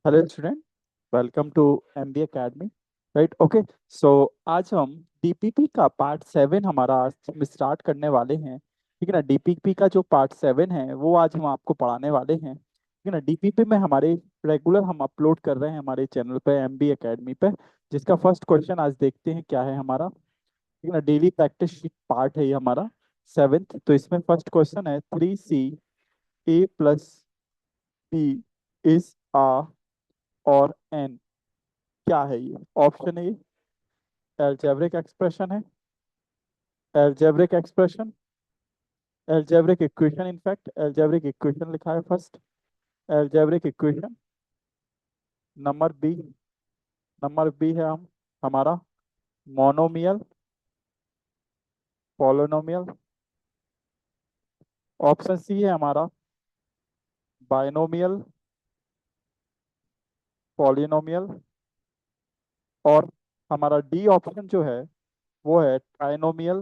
Hello student, welcome to MBA academy. Right, okay. So आज हम DPP का part 7 हमारा आज हम स्टार्ट करने वाले हैं। ठीक है ना। डीपीपी का जो पार्ट 7 है वो आज हम आपको पढ़ाने वाले हैं। ठीक है ना। डीपीपी में हमारे रेगुलर हम अपलोड कर रहे हैं हमारे चैनल पे एमबीए एकेडमी पे, जिसका फर्स्ट क्वेश्चन आज देखते हैं क्या है हमारा। ठीक है ना। डेली प्रैक्टिस शीट पार्ट है ये हमारा 7th। तो इसमें फर्स्ट क्वेश्चन है 3C a + b इज आ और n। क्या है ये? ऑप्शन ए एल्जेब्रिक एक्सप्रेशन है, algebraic expression, algebraic equation, in fact algebraic equation लिखा है first, algebraic equation. Number b, number b है हम हमारा मोनोमियल, पॉलिनोमियल। ऑप्शन सी है हमारा बाइनोमियल, पॉलिनोमियल। और हमारा डी ऑप्शन जो है वो है ट्राइनोमियल,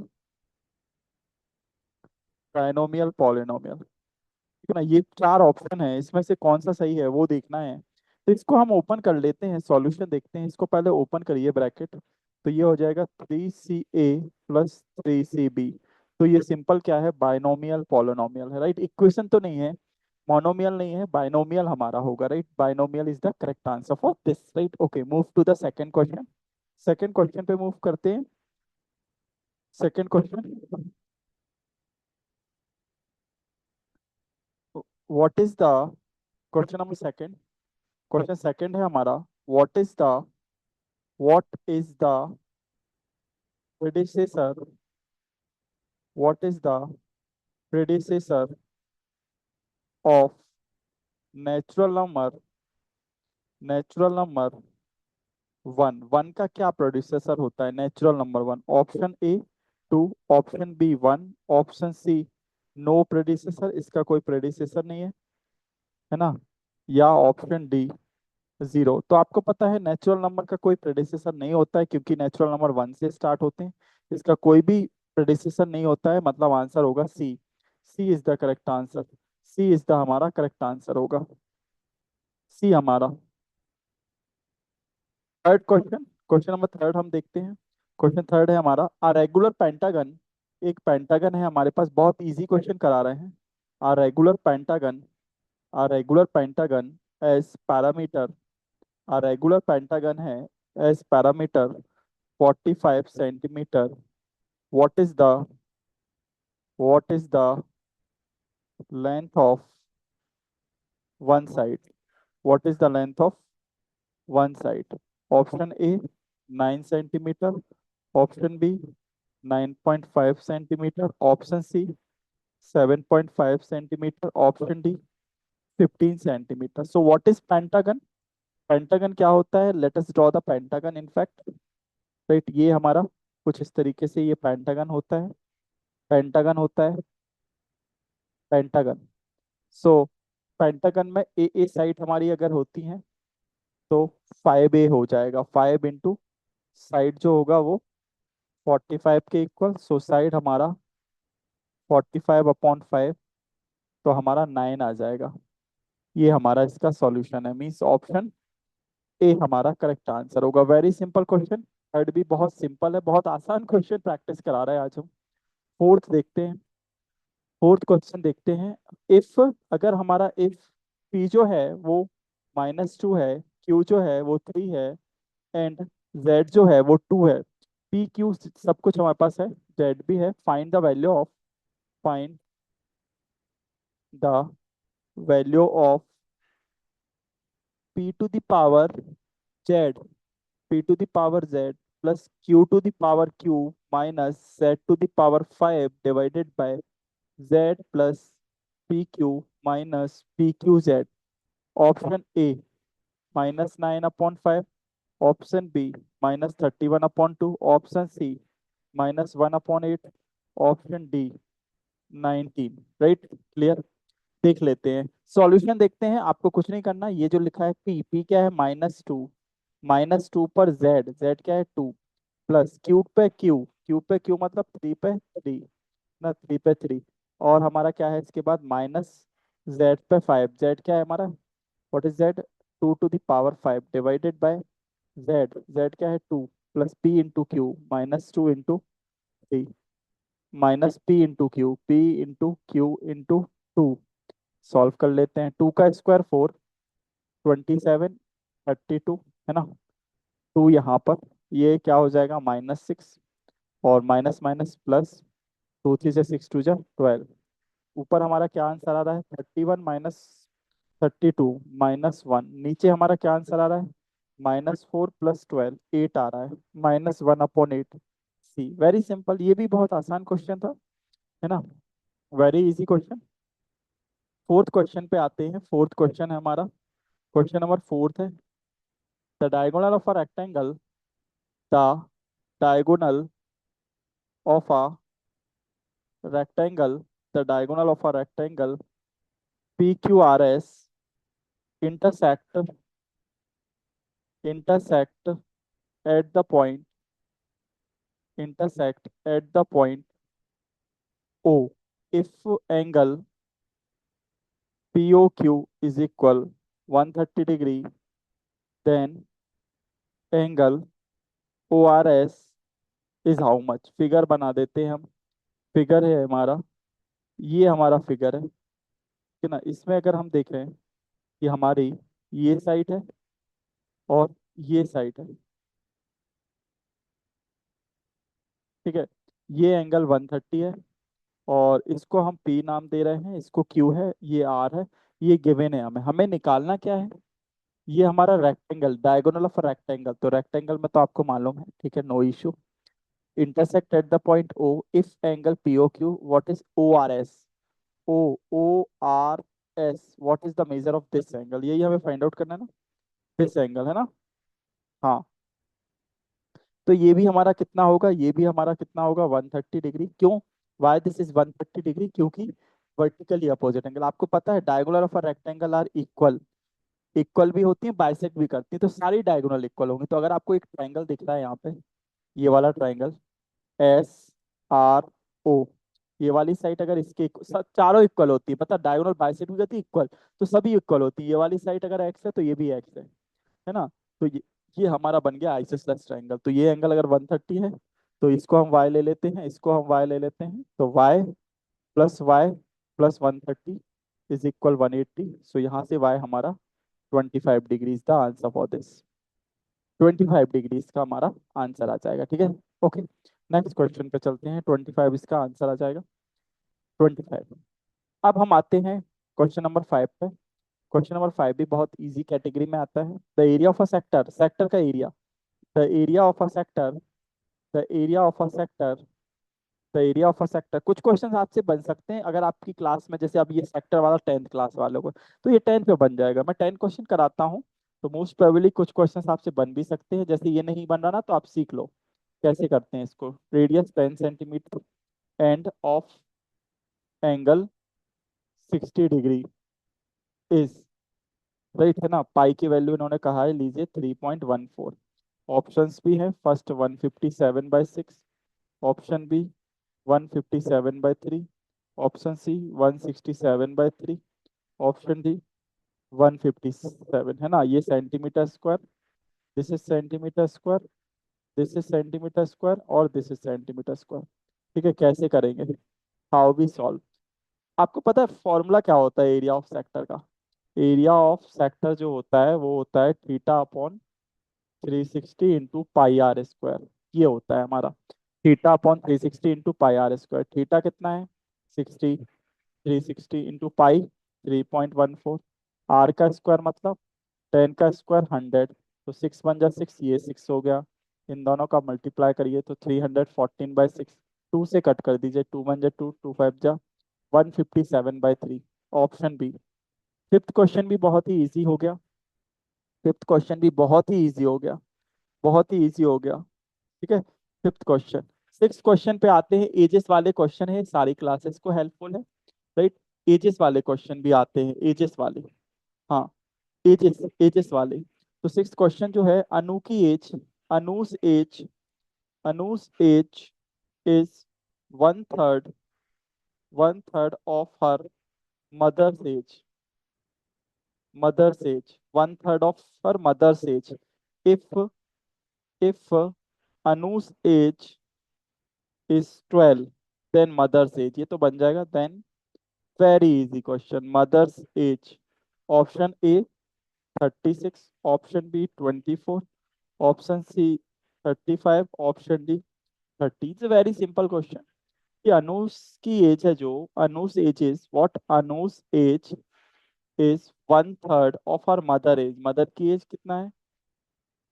ट्राइनोमियल पॉलिनोमियल। ठीक है ना। ये चार ऑप्शन है, इसमें से कौन सा सही है वो देखना है। तो इसको हम ओपन कर लेते हैं, सॉल्यूशन देखते हैं। इसको पहले ओपन करिए ब्रैकेट। तो ये हो जाएगा 3CA + 3CB। तो ये सिंपल क्या है? बाइनोमियल पॉलिनोमियल है। राइट, इक्वेशन तो नहीं है, मोनोमियल नहीं है, बाइनोमियल हमारा होगा। Right, binomial is the correct answer for this. Right, okay, move to the second question. Second question पे मूव करते हैं। Second question, what is the question number second. Question second है हमारा, what is the what is the predecessor what is the predecessor of natural number, natural number 1। One का क्या producer होता है natural number 1? Option a 2, option b 1, option c no predecessor, इसका कोई predecessor नहीं है ना, या ऑप्शन डी 0। तो आपको पता है नेचुरल नंबर का कोई प्रेडिसेसर नहीं होता है, क्योंकि नेचुरल नंबर 1 से स्टार्ट होते हैं। इसका कोई भी प्रेडिसेसर नहीं होता है, मतलब आंसर होगा C. C is the correct answer. C is the हमारा करेक्ट आंसर होगा, सी हमारा। Third question, question number third हम देखते हैं। क्वेश्चन थर्ड है हमारा, अ रेगुलर पेंटागन। एक पेंटागन है हमारे पास, बहुत इजी क्वेश्चन करा रहे हैं। A regular pentagon, a regular pentagon has perimeter, a regular pentagon है has perimeter 45 centimetre. what is the what is the length of one side? What is the length of one side? Option A 9 centimeter, option B 9.5 centimeter, option C 7.5 centimeter, option D 15 centimeter. So what is pentagon? Pentagon क्या होता है? Let us draw the pentagon in fact. Right, ये हमारा कुछ इस तरीके से ये पेंटागन होता है, पेंटागन होता है, पेंटागन। सो पेंटागन में ए ए साइड हमारी अगर होती है तो 5A हो जाएगा। 5 इंटू साइड जो होगा वो 45 के इक्वल। सो साइड हमारा 45/5, तो हमारा 9 आ जाएगा। ये हमारा इसका सॉल्यूशन है, मीन्स ऑप्शन ए हमारा करेक्ट आंसर होगा। Very simple question. थर्ड भी बहुत सिंपल है, बहुत आसान क्वेश्चन प्रैक्टिस करा रहे हैं आज हम। फोर्थ देखते हैं, फोर्थ क्वेश्चन देखते हैं। इफ, अगर हमारा इफ पी जो है वो -2 है, क्यू जो है वो 3 है, एंड जेड जो है वो 2 है। पी क्यू सब कुछ हमारे पास है, जेड भी है। Find the value of, find the value of p to the power z, p to the power z plus q to the power q minus z to the power 5 divided by z plus p q minus p q z. Option a -9/5, option b -31/2, option c -1/8, option d 19। Right, clear. देख लेते हैं, solution देखते हैं। आपको कुछ नहीं करना, ये जो लिखा है पी, पी क्या है? -2, -2 पर जेड, जेड क्या है 2, प्लस क्यू पे क्यू, क्यू पे क्यू मतलब 3 पे 3 ना, 3 पे 3। और हमारा क्या है इसके बाद माइनस जेड पे 5, जेड क्या है हमारा? What is Z? 2 to the power 5 divided by Z, Z क्या है 2, plus P into Q minus 2 into 3, minus P into Q, P into Q into 2। Solve कर लेते हैं। 2 का स्क्वायर 4, 27, 32 है ना। 2 यहाँ पर, ये क्या हो जाएगा -6, और माइनस माइनस प्लस, 2 3 से 6 2 जा 12। ऊपर हमारा क्या आंसर आ रहा है 31 माइनस 32 -1। नीचे हमारा क्या आंसर आ रहा है -4 + 12 8 आ रहा है, -1/8। सी, वेरी सिंपल, ये भी बहुत आसान क्वेश्चन था, है ना, very easy question. Fourth question पे आते हैं। फोर्थ क्वेश्चन है हमारा, क्वेश्चन नंबर फोर्थ है। The diagonal of a rectangle, the diagonal of a rectangle, the diagonal of a rectangle PQRS intersect intersect at the point intersect at the point O. If angle POQ is equal 130 degree, then angle ORS is how much? Figure बना देते हैं हम। Figure है हमारा, ये हमारा figure है कि ना। इसमें अगर हम देख रहे हैं कि हमारी ये साइड है और ये साइड है, ठीक है। ये एंगल 130 है, और इसको हम P नाम दे रहे हैं, इसको Q है, ये R है। ये गिवन है, हमें हमें निकालना क्या है, ये हमारा रेक्टेंगल, डायगोनल ऑफ रेक्टेंगल। तो रेक्टेंगल में तो आपको मालूम है, ठीक है, no issue. Intersect at the point O, if angle POQ, what is ORS? ORS, what is the measure of this angle? यही हमें फाइंड आउट करना है ना, दिस एंगल, है ना। हाँ, तो ये भी हमारा कितना होगा, ये भी हमारा कितना होगा 130 डिग्री। क्यों, वाई दिस इज 130 डिग्री? क्योंकि वर्टिकली अपोजिट एंगल। आपको पता है diagonal of a rectangle are equal, equal भी होती है, बाइसेक्ट भी करती है, तो सारी डायगोनल इक्वल होंगी। तो अगर आपको एक ट्राइंगल दिख रहा है यहाँ पे, ये वाला ट्राइंगल SRO, ये वाली साइड अगर इसके चारों इक्वल होती है, पता डायगोनल बाइसेक्ट भी करती है इक्वल, तो सभी इक्वल होती है। ये वाली साइड अगर एक्स है तो ये भी एक्स है ना। तो ये हमारा बन गया आइसोसेलेस ट्रायंगल। तो ये एंगल अगर 130 है, तो इसको हम y ले लेते हैं, इसको हम y ले लेते हैं, तो y+130 इज इक्वल 180। सो यहाँ से y हमारा 25 degree is the answer for this. 25 degree इसका हमारा आंसर आ जाएगा, ठीक है। ओके, नेक्स्ट क्वेश्चन पे चलते हैं। 25 इसका आंसर आ जाएगा, 25। अब हम आते हैं क्वेश्चन नंबर 5 पे। क्वेश्चन नंबर 5 भी बहुत इजी कैटेगरी में आता है। The area of a sector, sector का area, the area of a sector, the area of a sector, the area of a sector. कुछ क्वेश्चंस आपसे बन सकते हैं अगर आपकी क्लास में, जैसे अब ये सेक्टर वाला 10th क्लास वालों को, तो ये 10th पे बन जाएगा। मैं 10 क्वेश्चन कराता हूँ, तो मोस्ट प्रोबेबली कुछ क्वेश्चंस आपसे बन भी सकते हैं। जैसे ये नहीं बन रहा ना, तो आप सीख लो कैसे करते हैं इसको। Radius 10 centimetre end of angle 60 degree is, right है ना। पाई की वैल्यू इन्होंने कहा है, लीजिए 3.14। ऑप्शंस भी हैं, first 157/6, option b 157/3, option c 167/3, option d 157, है ना। ये centimetre square, this is centimetre square, this is centimetre square, और दिस इज सेंटीमीटर स्क्वायर। ठीक है, कैसे करेंगे, हाउ वी सॉल्व। आपको पता है फॉर्मूला क्या होता है एरिया ऑफ सेक्टर का? एरिया ऑफ सेक्टर जो होता है वो होता है θ/360 × πr²। ये होता है हमारा θ/360 × πr²। थीटा कितना है 60, 360 × पाई 3.14। आर का स्क्वायर मतलब 10 का स्क्वायर 100, तो 6 बन जा 6, ये 6 हो गया। इन दोनों का मल्टीप्लाई करिए तो 314/6, 2 से कट कर दीजिए, 2 बन जा 2, 2 5 जा 157/3, ऑप्शन बी। फिफ्थ क्वेश्चन भी बहुत ही इजी हो गया, फिफ्थ क्वेश्चन भी बहुत ही इजी हो गया, बहुत ही इजी हो गया, ठीक है। Fifth question. सिक्स क्वेश्चन पे आते हैं, एजेस वाले क्वेश्चन है, सारी क्लासेस को हेल्पफुल है, राइट। एजेस वाले क्वेश्चन भी आते हैं, एजेस वाले, हाँ, एजेस, एजेस वाले। तो सिक्स क्वेश्चन जो है, अनु की age, Anu's age, Anu's age is 1/3, 1/3 of her mother's age, mother's age, one third of her mother's age. If Anu's age is 12, then mother's age, ये तो बन जाएगा then. Very easy question. Mother's age. Option A 36, option B 24, option C 35, option D 30. It's a very simple question. कि अनुस की age है जो, Anu's age is what, Anu's age is one third of our mother age. Mother की age कितना है?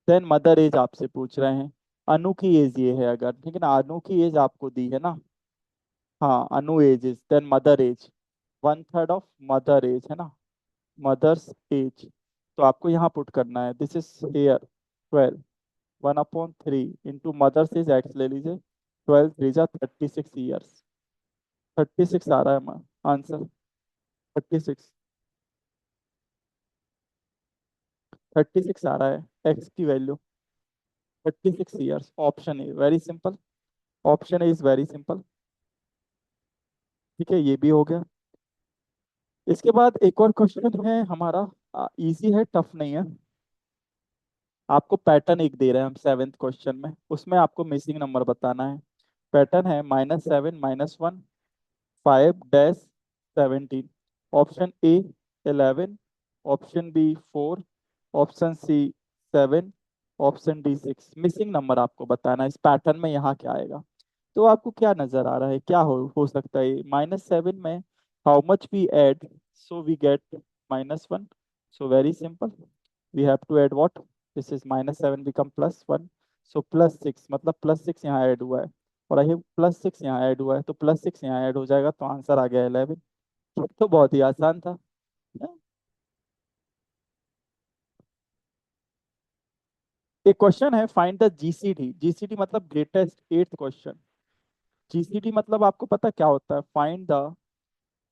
Then mother as आपसे पूछ रहे हैं. अनु की एज ये है अगर, ठीक है ना, अनु की एज आपको दी है ना. हाँ, Anu age is then mother age, one third of mother age है ना, मदर्स एज. तो आपको यहाँ पुट करना है, this is here 12, 1/3 into mother's age x ले लीजिए. 12 3 जा 36 ईयर्स. 36 आ रहा है आंसर. 36. 36 आ रहा है एक्स की value. 36 years. Option a very simple. Option A is very simple. ठीक है, ये भी हो गया. इसके बाद एक और क्वेश्चन है हमारा, इजी है, टफ नहीं है. आपको पैटर्न एक दे रहे हैं हम सेवेंथ क्वेश्चन में, उसमें आपको मिसिंग नंबर बताना है. पैटर्न है -7 -1 5-17. Option a 11, option b 4, option c 7, option d 6. Missing number आपको बताना है इस पैटर्न में, यहाँ क्या आएगा. तो आपको क्या नजर आ रहा है, क्या हो सकता है? -7 में how much we add so we get -1. So very simple, we have to add what, this is -7 become +1. So +6, मतलब +6 यहाँ ऐड हुआ है, और ये +6 यहाँ ऐड हुआ है, तो +6 यहाँ ऐड हो जाएगा, तो आंसर आ गया 11. तो बहुत ही आसान था. एक क्वेश्चन है, फाइंड द जीसीडी. जीसीडी मतलब ग्रेटेस्ट एट्थ क्वेश्चन. जीसीडी मतलब आपको पता क्या होता है? Find the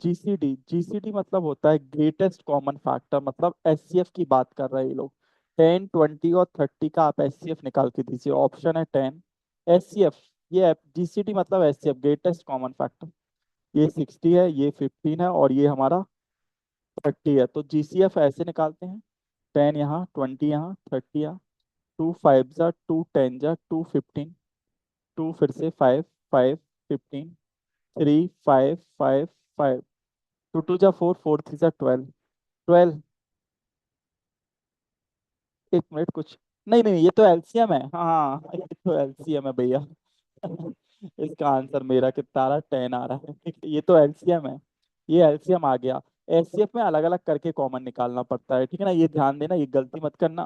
GCD. जीसीडी मतलब होता है ग्रेटेस्ट कॉमन फैक्टर, मतलब एचसीएफ की बात कर रहे हैं ये लोग. 10 20 और 30 का आप एचसीएफ निकाल के दीजिए. ऑप्शन है 10 एचसीएफ. ये जीसीडी मतलब एचसीएफ ग्रेटेस्ट कॉमन फैक्टर. ये 60 है, ये 15 है, और ये हमारा 30 है. तो जीसीएफ ऐसे निकालते हैं, 10 यहाँ, 20 यहाँ, 30 यहाँ. 2 5 जा 2 10 जा 2 15, 2 फिर से 5 5 15, 3 5 5 5, 2 2 जा 4 4 3 जा 12. 12. एक मिनट, कुछ नहीं नहीं, ये तो एलसीएम है. हाँ हाँ, ये तो एलसीएम है भैया. इसका आंसर मेरा कितना आ रहा है? 10 आ रहा है. ठीक है, ये तो एलसीएम है. ये एलसीएम आ गया. एचसीएफ में अलग अलग करके कॉमन निकालना पड़ता है, ठीक है ना, ये ध्यान देना, ये गलती मत करना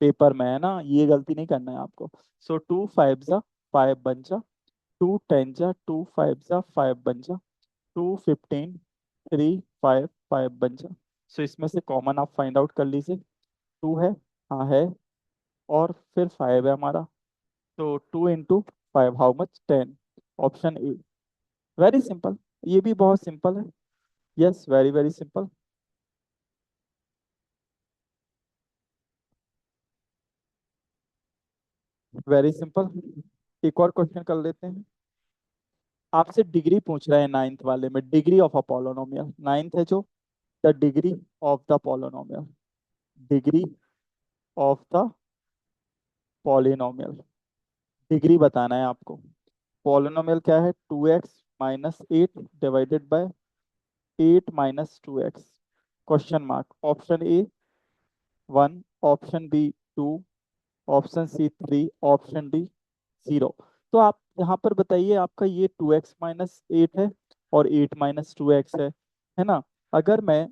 पेपर में, है ना, ये गलती नहीं करना है आपको. सो 2 5 जा 5 बन जा, 2 10 जा 2 5 जा 5 बन जा, 2 15 3 5 5 बन जा. सो इसमें से कॉमन आप फाइंड आउट कर लीजिए. 2 है, हाँ है, और फिर 5 है हमारा. तो 2 × 5 how much? 10. Option A. Very simple. ये भी बहुत सिंपल है. Yes, very very simple. Very simple. एक और क्वेश्चन कर लेते हैं. आपसे डिग्री पूछ रहे हैं नाइन्थ वाले में, degree of a polynomial. Ninth है जो, the degree of the polynomial. Degree of the polynomial. Degree बताना है आपको. पॉलिनोमियल क्या है? 2x - 8 divided by 8 - 2x. Question mark. Option a 1, option b 2, option c 3, option d 0. तो आप यहाँ पर बताइए, आपका ये 2x - 8 है, और 8 - 2x है ना. अगर मैं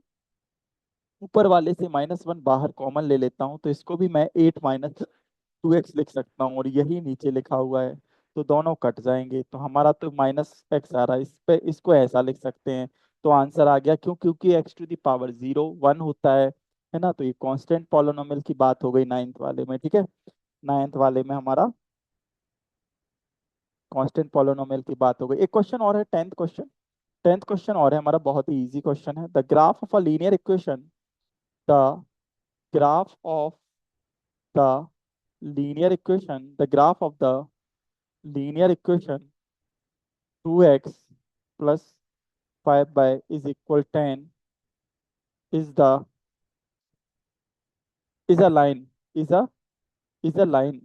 ऊपर वाले से -1 बाहर कॉमन ले लेता हूँ, तो इसको भी मैं 8 - 2x लिख सकता हूँ, और यही नीचे लिखा हुआ है. तो दोनों कट जाएंगे, तो हमारा तो -x आ रहा है, इस पे इसको ऐसा लिख सकते हैं. तो आंसर आ गया, क्यों? क्योंकि x⁻0 1 होता है ना. तो ये कांस्टेंट पॉलिनोमियल की बात हो गई नाइन्थ वाले में. ठीक है, नाइन्थ वाले में हमारा कांस्टेंट पॉलिनोमियल की बात हो गई. एक क्वेश्चन और है, टेंथ क्वेश्चन. टेंथ क्वेश्चन और है हमारा, बहुत ही इजी क्वेश्चन है. The graph of a linear equation. The graph of the linear equation, the graph of the linear equation 2x plus 5 by is equal 10 is the is a line, is a is a line,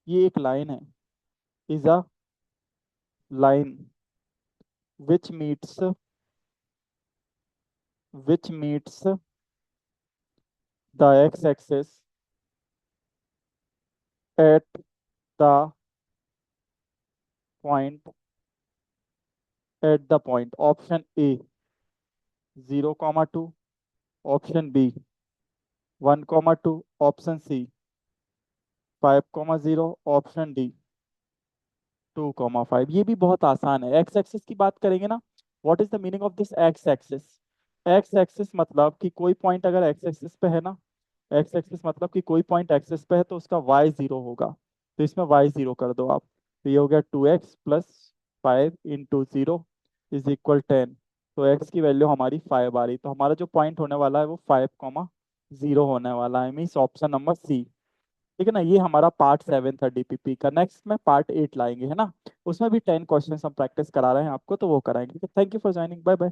ये एक line है, is a line which meets, which meets the x axis at the point, at the point option a 0,2, option b 1,2, option c 5,0, option d 2,5। ये भी बहुत आसान है। X axis की बात करेंगे ना, what is the meaning of this x axis? X axis मतलब कि कोई पॉइंट अगर एक्स एक्सिस पे है ना, एक्स एक्सिस मतलब कि कोई पॉइंट एक्सिस पे है तो उसका वाई जीरो होगा। तो इसमें वाई जीरो कर दो आप, तो ये हो गया 2x प्लस 5 × 0 इज इक्वल 10। तो x की वैल्यू हमारी 5 आ रही, तो हमारा जो पॉइंट होने वाला है वो 5,0 होने वाला है, मीन्स ऑप्शन नंबर सी। ठीक है ना, ये हमारा पार्ट 7 था डीपीपी का। नेक्स्ट में पार्ट 8 लाएंगे, है ना, उसमें भी 10 क्वेश्चन हम प्रैक्टिस करा रहे हैं आपको, तो वो कराएंगे। Thank you for joining, bye bye.